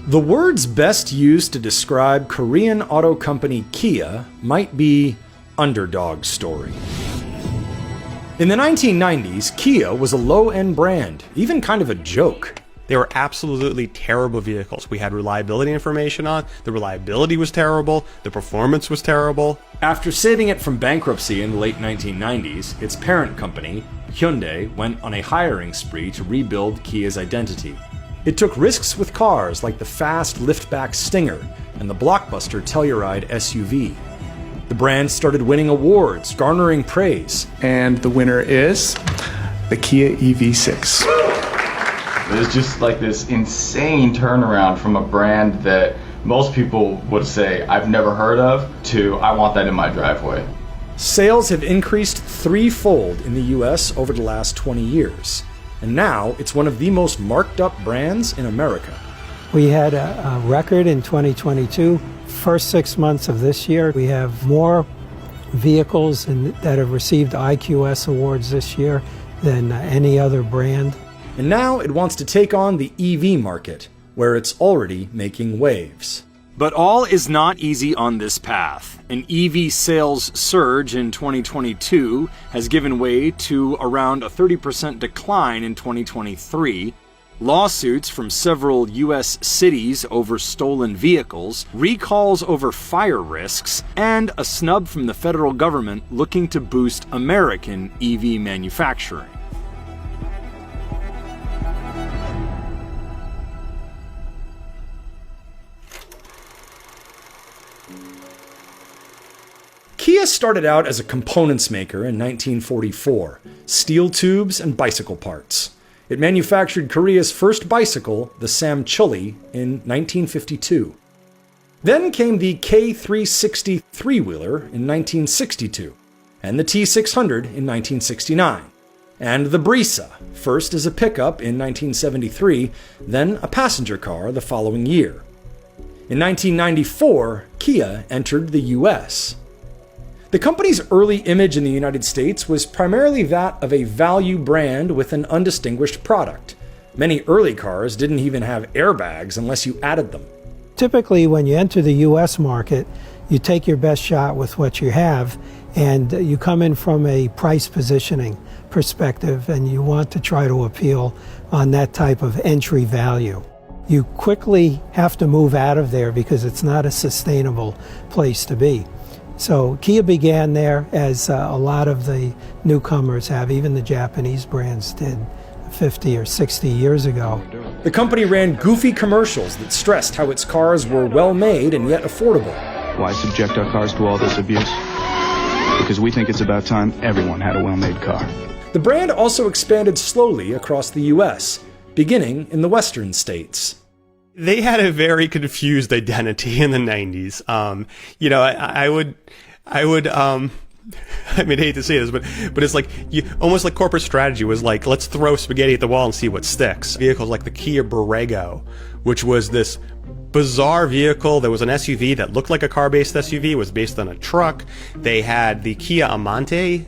The words best used to describe Korean auto company Kia might be underdog story. In the 1990s, Kia was a low-end brand, even kind of a joke. They were absolutely terrible vehicles. We had reliability information on, the reliability was terrible, the performance was terrible. After saving it from bankruptcy in the late 1990s, its parent company, Hyundai, went on a hiring spree to rebuild Kia's identity. It took risks with cars like the fast liftback Stinger and the blockbuster Telluride SUV. The brand started winning awards, garnering praise. And the winner is the Kia EV6. There's just like this insane turnaround from a brand that most people would say, I've never heard of, to I want that in my driveway. Sales have increased threefold in the US over the last 20 years. And now it's one of the most marked up brands in America. We had a record in 2022. First 6 months of this year, we have more vehicles that have received IQS awards this year than any other brand. And now it wants to take on the EV market, where it's already making waves. But all is not easy on this path. An EV sales surge in 2022 has given way to around a 30% decline in 2023. Lawsuits from several U.S. cities over stolen vehicles, recalls over fire risks, and a snub from the federal government looking to boost American EV manufacturing. Kia started out as a components maker in 1944, steel tubes and bicycle parts. It manufactured Korea's first bicycle, the Samchuli, in 1952. Then came the K360 three-wheeler in 1962, and the T600 in 1969, and the Brisa, first as a pickup in 1973, then a passenger car the following year. In 1994, Kia entered the US. The company's early image in the United States was primarily that of a value brand with an undistinguished product. Many early cars didn't even have airbags unless you added them. Typically, when you enter the U.S. market, you take your best shot with what you have, and you come in from a price positioning perspective, and you want to try to appeal on that type of entry value. You quickly have to move out of there because it's not a sustainable place to be. So Kia began there, as a lot of the newcomers have, even the Japanese brands did 50 or 60 years ago. The company ran goofy commercials that stressed how its cars were well-made and yet affordable. Why subject our cars to all this abuse? Because we think it's about time everyone had a well-made car. The brand also expanded slowly across the U.S., beginning in the western states. They had a very confused identity in the 90s. I mean, I hate to say this, but it's like almost like corporate strategy was like, let's throw spaghetti at the wall and see what sticks. Vehicles like the Kia Borrego, which was this bizarre vehicle that was an SUV that looked like a car-based SUV, it was based on a truck. They had the Kia Amante,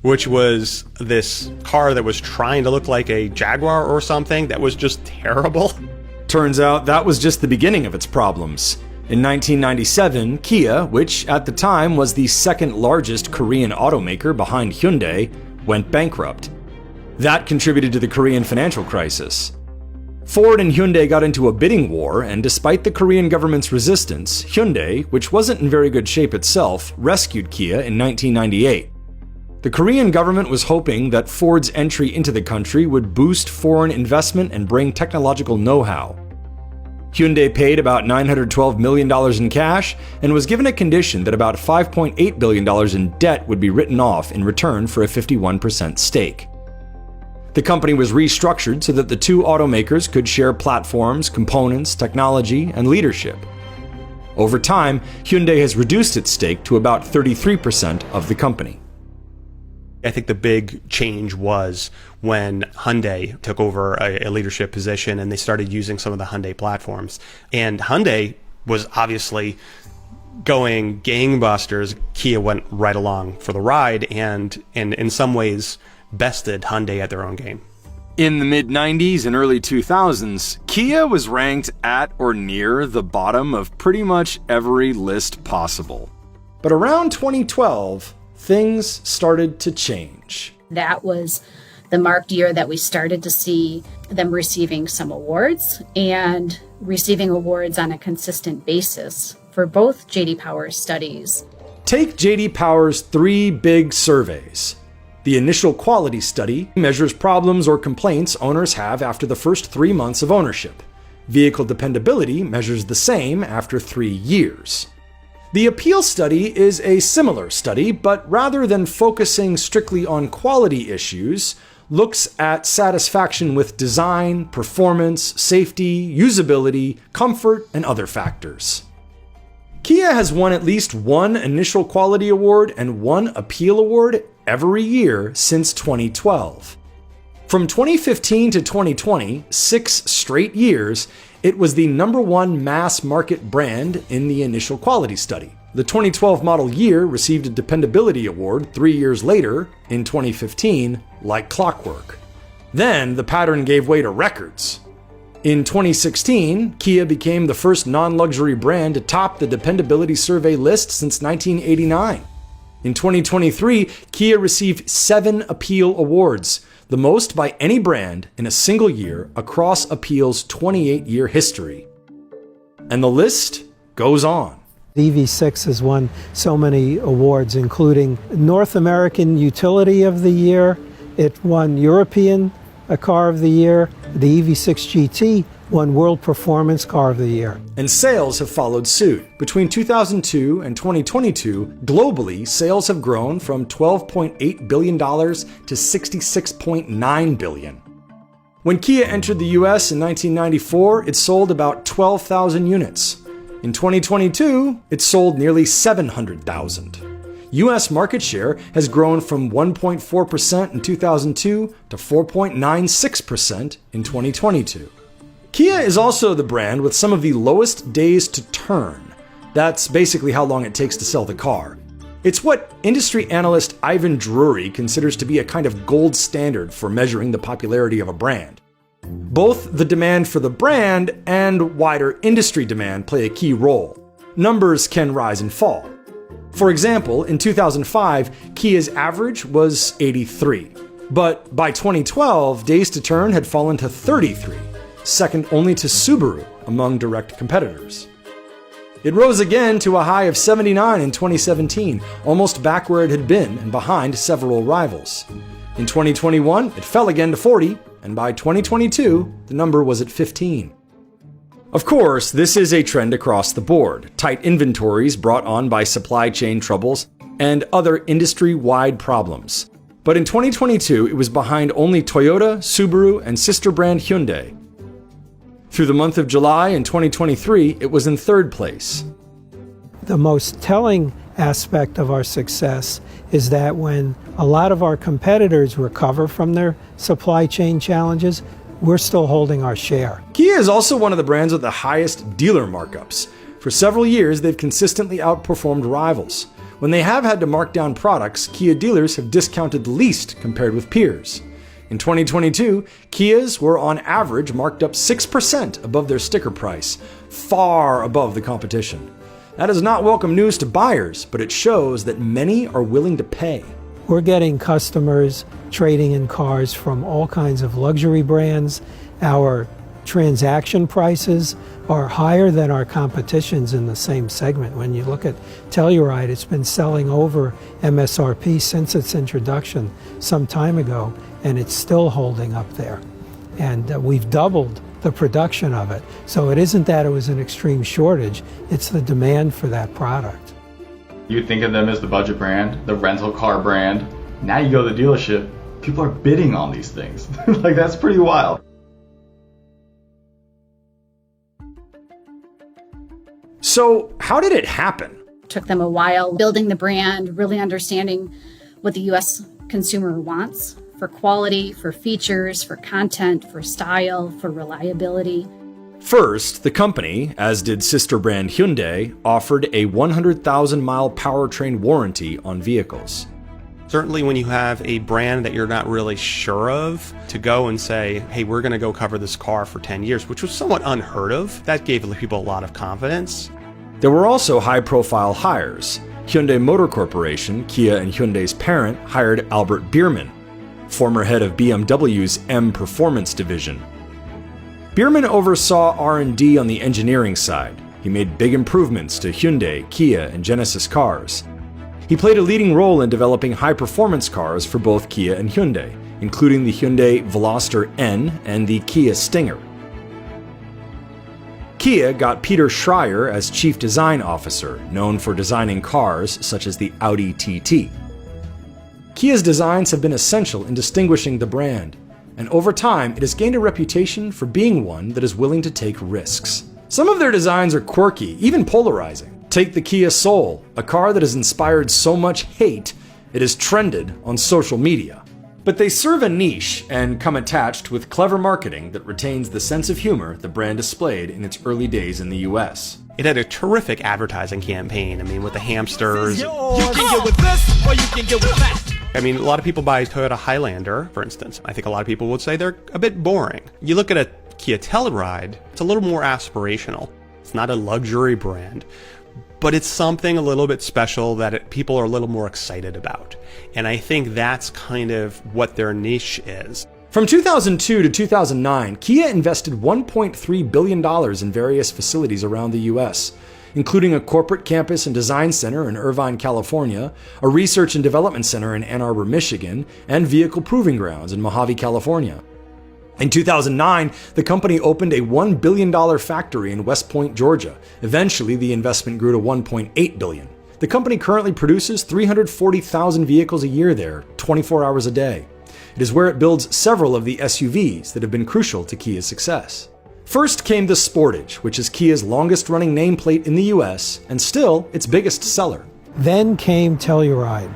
which was this car that was trying to look like a Jaguar or something that was just terrible. Turns out that was just the beginning of its problems. In 1997, Kia, which at the time was the second largest Korean automaker behind Hyundai, went bankrupt. That contributed to the Korean financial crisis. Ford and Hyundai got into a bidding war, and despite the Korean government's resistance, Hyundai, which wasn't in very good shape itself, rescued Kia in 1998. The Korean government was hoping that Ford's entry into the country would boost foreign investment and bring technological know-how. Hyundai paid about $912 million in cash and was given a condition that about $5.8 billion in debt would be written off in return for a 51% stake. The company was restructured so that the two automakers could share platforms, components, technology, and leadership. Over time, Hyundai has reduced its stake to about 33% of the company. I think the big change was when Hyundai took over a leadership position and they started using some of the Hyundai platforms. And Hyundai was obviously going gangbusters. Kia went right along for the ride and in some ways bested Hyundai at their own game. In the mid-90s and early 2000s, Kia was ranked at or near the bottom of pretty much every list possible. But around 2012, things started to change. That was the marked year that we started to see them receiving some awards and receiving awards on a consistent basis for both J.D. Power studies. Take J.D. Power's 3 big surveys. The initial quality study measures problems or complaints owners have after the first 3 months of ownership. Vehicle dependability measures the same after 3 years. The appeal study is a similar study, but rather than focusing strictly on quality issues, looks at satisfaction with design, performance, safety, usability, comfort, and other factors. Kia has won at least 1 initial quality award and 1 appeal award every year since 2012. From 2015 to 2020, 6 straight years, it was the #1 mass market brand in the initial quality study. The 2012 model year received a dependability award 3 years later, in 2015, like clockwork. Then the pattern gave way to records. In 2016, Kia became the first non-luxury brand to top the dependability survey list since 1989. In 2023, Kia received 7 appeal awards, the most by any brand in a single year across Appeal's 28-year history. And the list goes on. The EV6 has won so many awards, including North American Utility of the Year. It won European Car of the Year. The EV6 GT won World Performance Car of the Year. And sales have followed suit. Between 2002 and 2022, globally, sales have grown from $12.8 billion to $66.9 billion. When Kia entered the US in 1994, it sold about 12,000 units. In 2022, it sold nearly 700,000. US market share has grown from 1.4% in 2002 to 4.96% in 2022. Kia is also the brand with some of the lowest days to turn. That's basically how long it takes to sell the car. It's what industry analyst Ivan Drury considers to be a kind of gold standard for measuring the popularity of a brand. Both the demand for the brand and wider industry demand play a key role. Numbers can rise and fall. For example, in 2005, Kia's average was 83. But by 2012, days to turn had fallen to 33, second only to Subaru among direct competitors. It rose again to a high of 79 in 2017, almost back where it had been and behind several rivals. In 2021, it fell again to 40, and by 2022, the number was at 15. Of course, this is a trend across the board, tight inventories brought on by supply chain troubles and other industry-wide problems. But in 2022, it was behind only Toyota, Subaru, and sister brand Hyundai. Through the month of July in 2023, it was in 3rd place. The most telling aspect of our success is that when a lot of our competitors recover from their supply chain challenges, we're still holding our share. Kia is also one of the brands with the highest dealer markups. For several years, they've consistently outperformed rivals. When they have had to mark down products, Kia dealers have discounted the least compared with peers. In 2022, Kias were on average marked up 6% above their sticker price, far above the competition. That is not welcome news to buyers, but it shows that many are willing to pay. We're getting customers trading in cars from all kinds of luxury brands. Our transaction prices are higher than our competitions in the same segment. When you look at Telluride, it's been selling over MSRP since its introduction some time ago, and it's still holding up there. And we've doubled the production of it. So it isn't that it was an extreme shortage, it's the demand for that product. You think of them as the budget brand, the rental car brand. Now you go to the dealership, people are bidding on these things. Like, that's pretty wild. So, how did it happen? It took them a while building the brand, really understanding what the US consumer wants for quality, for features, for content, for style, for reliability. First, the company, as did sister brand Hyundai, offered a 100,000-mile powertrain warranty on vehicles. Certainly when you have a brand that you're not really sure of, to go and say, hey, we're going to go cover this car for 10 years, which was somewhat unheard of, that gave people a lot of confidence. There were also high-profile hires. Hyundai Motor Corporation, Kia and Hyundai's parent, hired Albert Biermann, former head of BMW's M Performance division. Biermann oversaw R&D on the engineering side. He made big improvements to Hyundai, Kia, and Genesis cars. He played a leading role in developing high-performance cars for both Kia and Hyundai, including the Hyundai Veloster N and the Kia Stinger. Kia got Peter Schreier as Chief Design Officer, known for designing cars such as the Audi TT. Kia's designs have been essential in distinguishing the brand, and over time it has gained a reputation for being one that is willing to take risks. Some of their designs are quirky, even polarizing. Take the Kia Soul, a car that has inspired so much hate it has trended on social media. But they serve a niche and come attached with clever marketing that retains the sense of humor the brand displayed in its early days in the US. It had a terrific advertising campaign. I mean, with the hamsters. You can get with this or you can get with that. I mean, a lot of people buy Toyota Highlander, for instance. I think a lot of people would say they're a bit boring. You look at a Kia Telluride, it's a little more aspirational. It's not a luxury brand, but it's something a little bit special that people are a little more excited about. And I think that's kind of what their niche is. From 2002 to 2009, Kia invested $1.3 billion in various facilities around the US, including a corporate campus and design center in Irvine, California, a research and development center in Ann Arbor, Michigan, and vehicle proving grounds in Mojave, California. In 2009, the company opened a $1 billion factory in West Point, Georgia. Eventually, the investment grew to $1.8 billion. The company currently produces 340,000 vehicles a year there, 24 hours a day. It is where it builds several of the SUVs that have been crucial to Kia's success. First came the Sportage, which is Kia's longest-running nameplate in the US and still its biggest seller. Then came Telluride.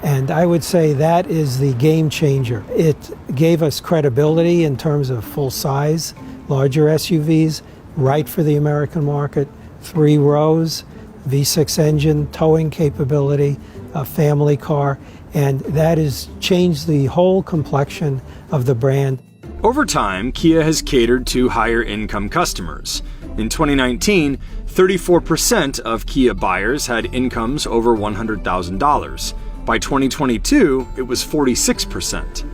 And I would say that is the game changer. It gave us credibility in terms of full size, larger SUVs, right for the American market, 3 rows, V6 engine, towing capability, a family car, and that has changed the whole complexion of the brand. Over time, Kia has catered to higher-income customers. In 2019, 34% of Kia buyers had incomes over $100,000. By 2022, it was 46%.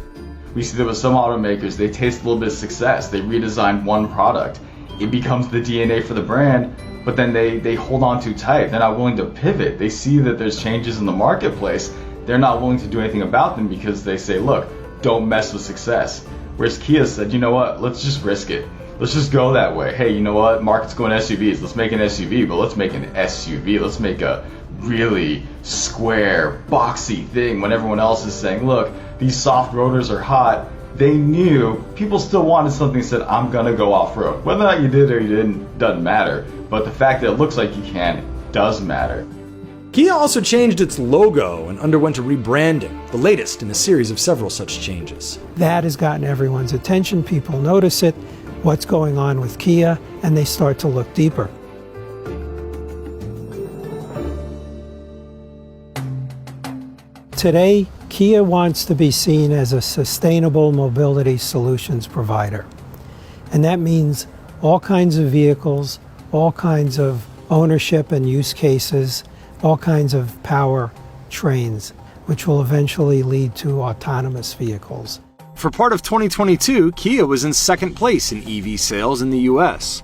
We see that with some automakers, they taste a little bit of success. They redesign one product. It becomes the DNA for the brand, but then they hold on too tight. They're not willing to pivot. They see that there's changes in the marketplace. They're not willing to do anything about them because they say, look, don't mess with success. Whereas Kia said, you know what, let's just risk it. Let's just go that way. Hey, you know what, market's going SUVs. Let's make an SUV, but let's make an SUV. Let's make a really square, boxy thing when everyone else is saying, look, these soft rotors are hot. They knew people still wanted something that said, I'm going to go off-road. Whether or not you did or you didn't doesn't matter, but the fact that it looks like you can does matter. Kia also changed its logo and underwent a rebranding, the latest in a series of several such changes. That has gotten everyone's attention. People notice it, what's going on with Kia, and they start to look deeper. Today, Kia wants to be seen as a sustainable mobility solutions provider. And that means all kinds of vehicles, all kinds of ownership and use cases, all kinds of power trains, which will eventually lead to autonomous vehicles. For part of 2022, Kia was in second place in EV sales in the US.